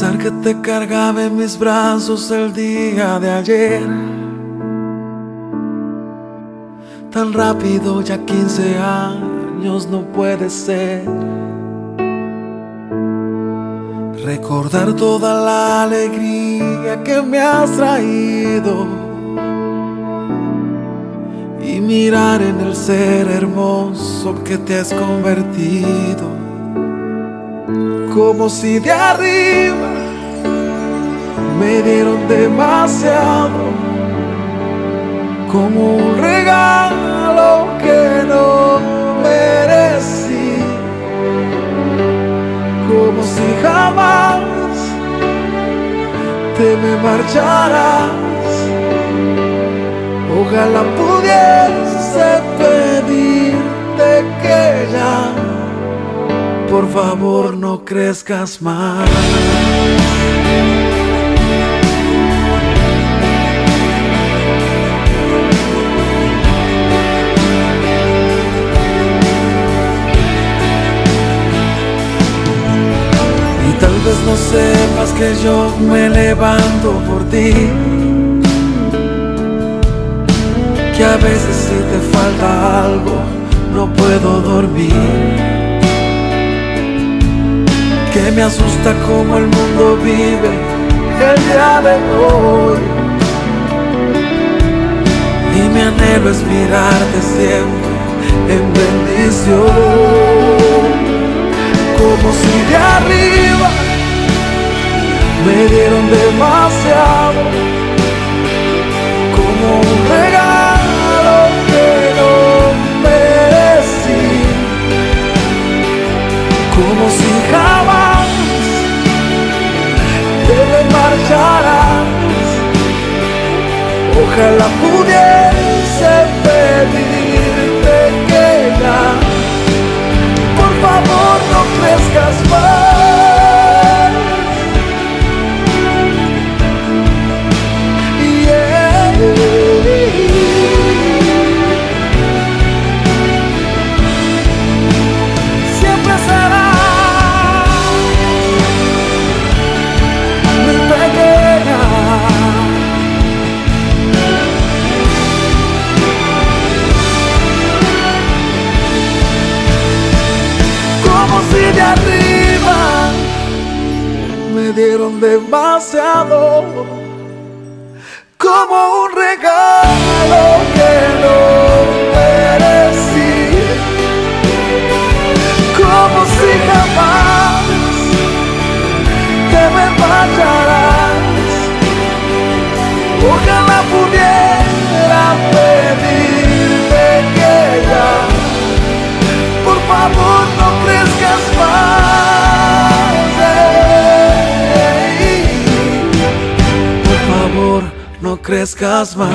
Pensar que te cargaba en mis brazos el día de ayer, tan rápido, ya 15 años no puede ser. Recordar toda la alegría que me has traído y mirar en el ser hermoso que te has convertido. Como si de arriba me dieron demasiado, como un regalo que no merecí, como si jamás te me marcharas. Ojalá pudiese pedirte que ya, por favor, no crezcas más. Y tal vez no sepas que yo me levanto por ti, que a veces si te falta algo no puedo dormir, que me asusta cómo el mundo vive el día de hoy, y mi anhelo es mirarte siempre en bendición, como si de arriba me dieron demasiado, como un regalo que no merecí, como si jamás te marcharás. Ojalá pudiese pedirte que ya, por favor, no crezcas más. Siempre será mi pequeña, como si de arriba me dieron demasiado, como un regalo que no merecí, como si jamás te me marcharás. Ojalá pudiera pedirte que ya, por favor, no crezcas más. Por favor, no crezcas más.